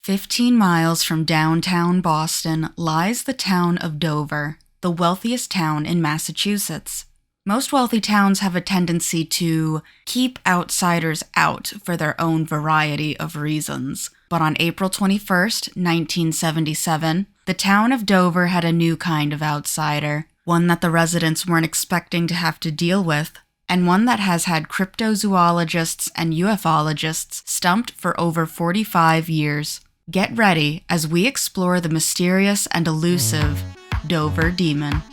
15 miles from downtown Boston lies the town of Dover, the wealthiest town in Massachusetts. Most wealthy towns have a tendency to keep outsiders out for their own variety of reasons. But on April 21st, 1977, the town of Dover had a new kind of outsider, one that the residents weren't expecting to have to deal with, and one that has had cryptozoologists and ufologists stumped for over 45 years. Get ready as we explore the mysterious and elusive Dover Demon.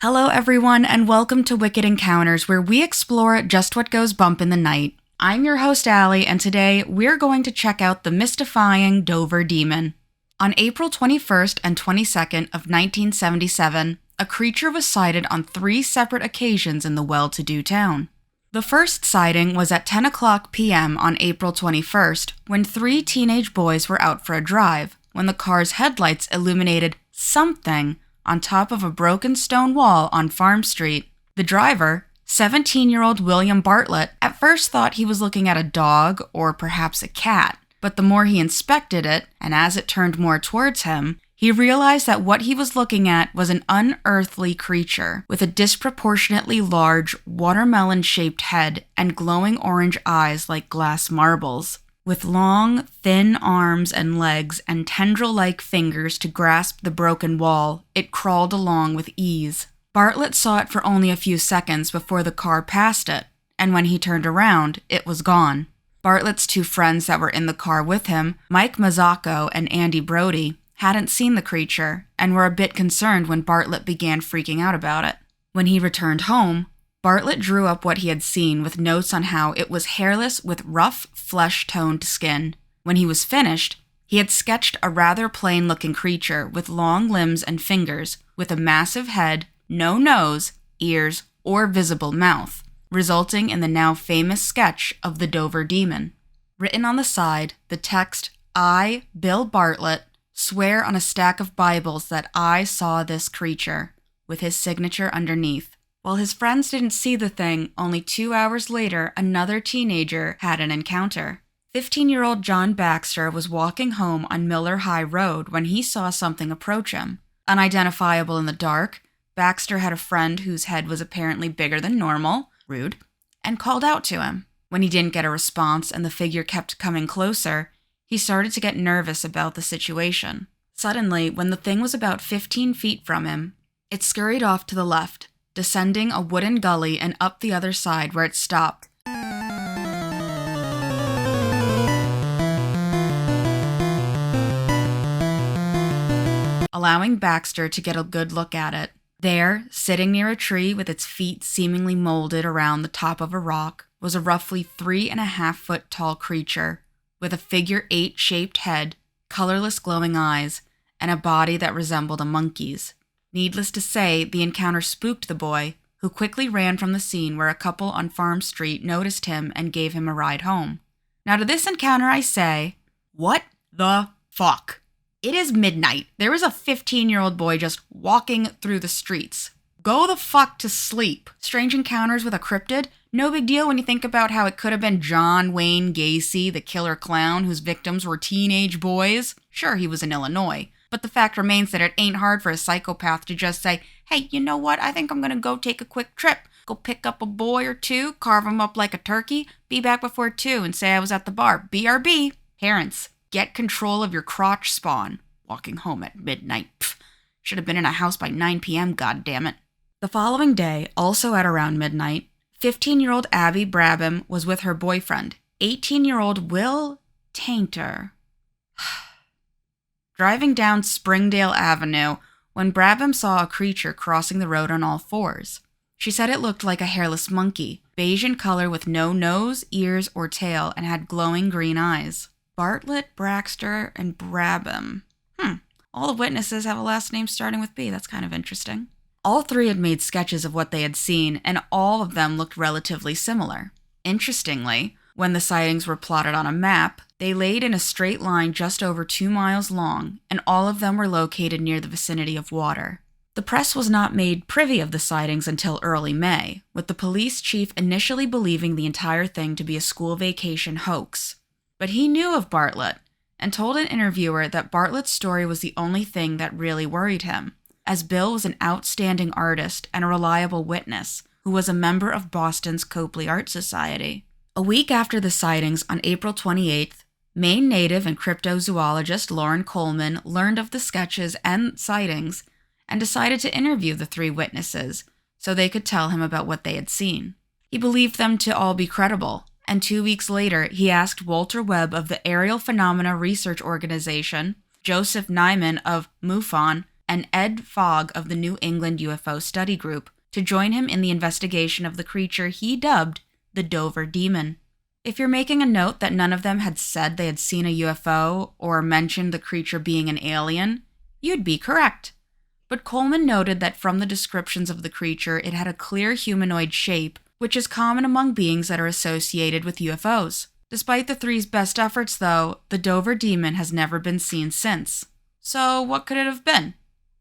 Hello everyone, and welcome to Wicked Encounters, where we explore just what goes bump in the night. I'm your host Allie, and today we're going to check out the mystifying Dover Demon. On April 21st and 22nd of 1977, a creature was sighted on 3 separate occasions in the well-to-do town. The first sighting was at 10 o'clock p.m. on April 21st, when 3 teenage boys were out for a drive, when the car's headlights illuminated something on top of a broken stone wall on Farm Street. The driver, 17-year-old William Bartlett, at first thought he was looking at a dog or perhaps a cat. But the more he inspected it, and as it turned more towards him, he realized that what he was looking at was an unearthly creature with a disproportionately large, watermelon-shaped head and glowing orange eyes like glass marbles. With long, thin arms and legs and tendril-like fingers to grasp the broken wall, it crawled along with ease. Bartlett saw it for only a few seconds before the car passed it, and when he turned around, it was gone. Bartlett's 2 friends that were in the car with him, Mike Mazzacco and Andy Brody, hadn't seen the creature and were a bit concerned when Bartlett began freaking out about it. When he returned home, Bartlett drew up what he had seen with notes on how it was hairless with rough, flesh-toned skin. When he was finished, he had sketched a rather plain-looking creature with long limbs and fingers, with a massive head, no nose, ears, or visible mouth, resulting in the now famous sketch of the Dover Demon. Written on the side, the text, "I, Bill Bartlett, swear on a stack of Bibles that I saw this creature," with his signature underneath. While his friends didn't see the thing, only 2 hours later, another teenager had an encounter. 15-year-old John Baxter was walking home on Miller High Road when he saw something approach him. Unidentifiable in the dark, Baxter had a friend whose head was apparently bigger than normal, rude, and called out to him. When he didn't get a response and the figure kept coming closer, he started to get nervous about the situation. Suddenly, when the thing was about 15 feet from him, it scurried off to the left, descending a wooden gully and up the other side where it stopped. Allowing Baxter to get a good look at it. There, sitting near a tree with its feet seemingly molded around the top of a rock, was a roughly 3.5-foot tall creature with a figure 8-shaped head, colorless glowing eyes, and a body that resembled a monkey's. Needless to say, the encounter spooked the boy, who quickly ran from the scene where a couple on Farm Street noticed him and gave him a ride home. Now to this encounter I say, what the fuck? It is midnight. There is a 15-year-old boy just walking through the streets. Go the fuck to sleep. Strange encounters with a cryptid? No big deal when you think about how it could have been John Wayne Gacy, the killer clown whose victims were teenage boys. Sure, he was in Illinois, but the fact remains that it ain't hard for a psychopath to just say, hey, you know what? I think I'm gonna go take a quick trip. Go pick up a boy or 2, carve him up like a turkey, be back before 2 and say I was at the bar. BRB. Parents, get control of your crotch spawn. Walking home at midnight. Should have been in a house by 9 p.m., goddammit. The following day, also at around midnight, 15-year-old Abby Brabham was with her boyfriend, 18-year-old Will Tainter, driving down Springdale Avenue when Brabham saw a creature crossing the road on all 4s. She said it looked like a hairless monkey, beige in color with no nose, ears, or tail, and had glowing green eyes. Bartlett, Baxter, and Brabham. All the witnesses have a last name starting with B. That's kind of interesting. All 3 had made sketches of what they had seen, and all of them looked relatively similar. Interestingly, When the sightings were plotted on a map, they laid in a straight line just over 2 miles long, and all of them were located near the vicinity of water. The press was not made privy of the sightings until early May, with the police chief initially believing the entire thing to be a school vacation hoax. But he knew of Bartlett, and told an interviewer that Bartlett's story was the only thing that really worried him, as Bill was an outstanding artist and a reliable witness who was a member of Boston's Copley Art Society. A week after the sightings, on April 28th, Maine native and cryptozoologist Lauren Coleman learned of the sketches and sightings and decided to interview the 3 witnesses so they could tell him about what they had seen. He believed them to all be credible, and 2 weeks later, he asked Walter Webb of the Aerial Phenomena Research Organization, Joseph Nyman of MUFON, and Ed Fogg of the New England UFO Study Group to join him in the investigation of the creature he dubbed the Dover Demon. If you're making a note that none of them had said they had seen a UFO or mentioned the creature being an alien, you'd be correct. But Coleman noted that from the descriptions of the creature, it had a clear humanoid shape, which is common among beings that are associated with UFOs. Despite the 3's best efforts, though, the Dover Demon has never been seen since. So what could it have been?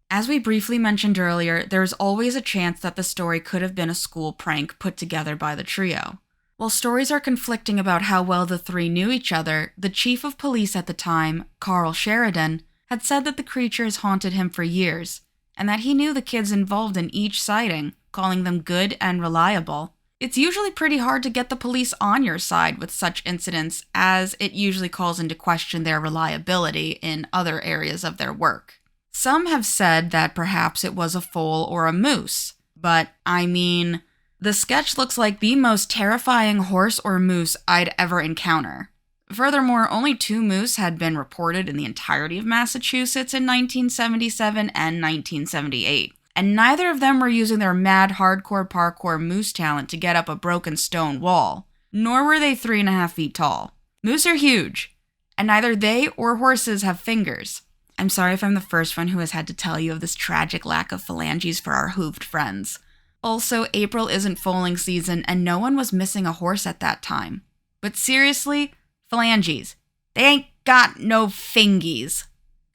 As we briefly mentioned earlier, there is always a chance that the story could have been a school prank put together by the trio. While stories are conflicting about how well the 3 knew each other, the chief of police at the time, Carl Sheridan, had said that the creature has haunted him for years, and that he knew the kids involved in each sighting, calling them good and reliable. It's usually pretty hard to get the police on your side with such incidents, as it usually calls into question their reliability in other areas of their work. Some have said that perhaps it was a foal or a moose, but I mean, the sketch looks like the most terrifying horse or moose I'd ever encounter. Furthermore, only 2 moose had been reported in the entirety of Massachusetts in 1977 and 1978, and neither of them were using their mad hardcore parkour moose talent to get up a broken stone wall, nor were they 3.5 feet tall. Moose are huge, and neither they or horses have fingers. I'm sorry if I'm the first one who has had to tell you of this tragic lack of phalanges for our hooved friends. Also, April isn't foaling season, and no one was missing a horse at that time. But seriously, phalanges. They ain't got no fingies.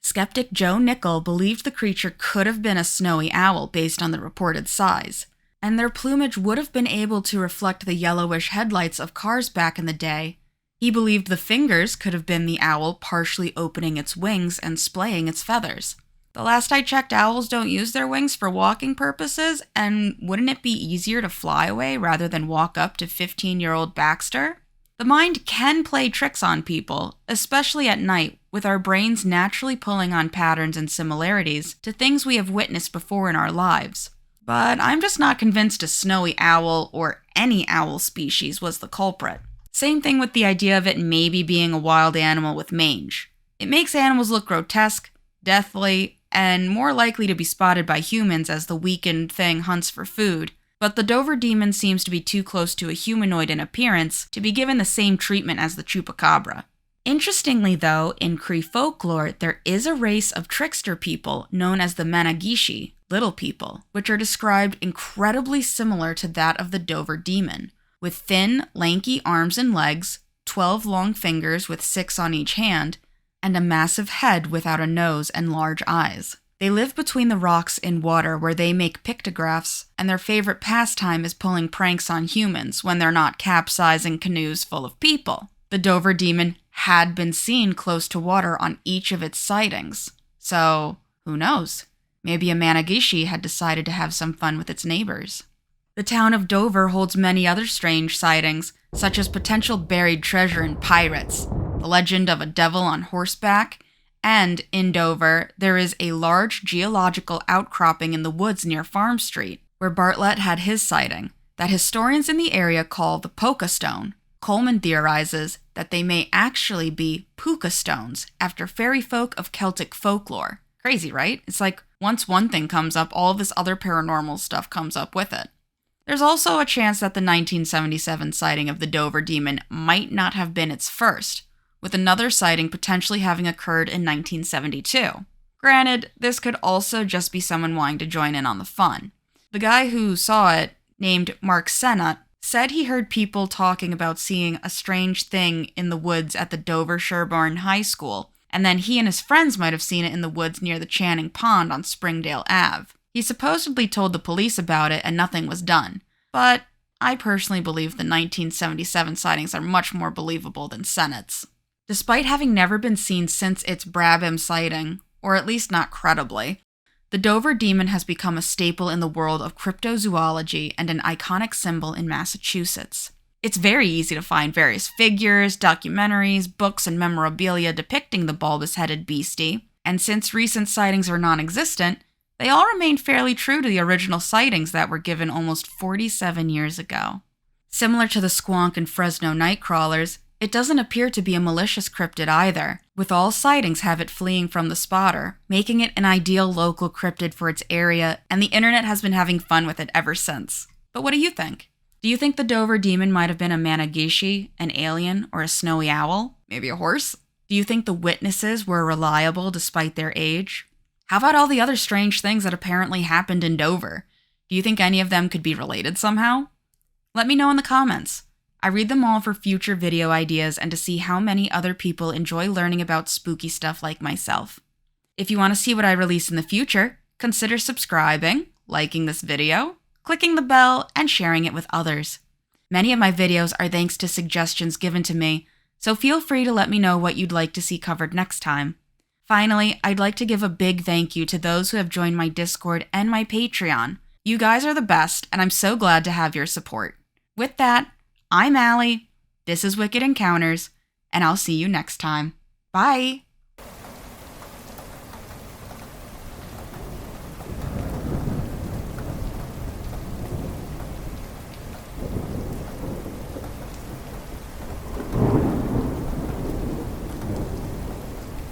Skeptic Joe Nickel believed the creature could have been a snowy owl based on the reported size, and their plumage would have been able to reflect the yellowish headlights of cars back in the day. He believed the fingers could have been the owl partially opening its wings and splaying its feathers. The last I checked, owls don't use their wings for walking purposes, and wouldn't it be easier to fly away rather than walk up to 15-year-old Baxter? The mind can play tricks on people, especially at night, with our brains naturally pulling on patterns and similarities to things we have witnessed before in our lives. But I'm just not convinced a snowy owl or any owl species was the culprit. Same thing with the idea of it maybe being a wild animal with mange. It makes animals look grotesque, deathly, and more likely to be spotted by humans as the weakened thing hunts for food, but the Dover Demon seems to be too close to a humanoid in appearance to be given the same treatment as the chupacabra. Interestingly though, in Cree folklore, there is a race of trickster people known as the Managishi, little people, which are described incredibly similar to that of the Dover Demon, with thin, lanky arms and legs, 12 long fingers with 6 on each hand, and a massive head without a nose and large eyes. They live between the rocks in water where they make pictographs, and their favorite pastime is pulling pranks on humans when they're not capsizing canoes full of people. The Dover Demon had been seen close to water on each of its sightings. So, who knows? Maybe a Managishi had decided to have some fun with its neighbors. The town of Dover holds many other strange sightings, such as potential buried treasure and pirates, the legend of a devil on horseback, and in Dover, there is a large geological outcropping in the woods near Farm Street, where Bartlett had his sighting, that historians in the area call the Polka Stone. Coleman theorizes that they may actually be puka stones, after fairy folk of Celtic folklore. Crazy, right? It's like once one thing comes up, all of this other paranormal stuff comes up with it. There's also a chance that the 1977 sighting of the Dover Demon might not have been its first, with another sighting potentially having occurred in 1972. Granted, this could also just be someone wanting to join in on the fun. The guy who saw it, named Mark Sennott, said he heard people talking about seeing a strange thing in the woods at the Dover Sherborne High School, and then he and his friends might have seen it in the woods near the Channing Pond on Springdale Ave. He supposedly told the police about it and nothing was done. But I personally believe the 1977 sightings are much more believable than Sennett's. Despite having never been seen since its Brabham sighting, or at least not credibly, the Dover demon has become a staple in the world of cryptozoology and an iconic symbol in Massachusetts. It's very easy to find various figures, documentaries, books, and memorabilia depicting the bulbous-headed beastie, and since recent sightings are non-existent, they all remain fairly true to the original sightings that were given almost 47 years ago. Similar to the Squonk and Fresno nightcrawlers, it doesn't appear to be a malicious cryptid either, with all sightings have it fleeing from the spotter, making it an ideal local cryptid for its area, and the internet has been having fun with it ever since. But what do you think? Do you think the Dover demon might have been a Managishi, an alien, or a snowy owl? Maybe a horse? Do you think the witnesses were reliable despite their age? How about all the other strange things that apparently happened in Dover? Do you think any of them could be related somehow? Let me know in the comments. I read them all for future video ideas and to see how many other people enjoy learning about spooky stuff like myself. If you want to see what I release in the future, consider subscribing, liking this video, clicking the bell, and sharing it with others. Many of my videos are thanks to suggestions given to me, so feel free to let me know what you'd like to see covered next time. Finally, I'd like to give a big thank you to those who have joined my Discord and my Patreon. You guys are the best, and I'm so glad to have your support. With that, I'm Allie, this is Wicked Encounters, and I'll see you next time. Bye!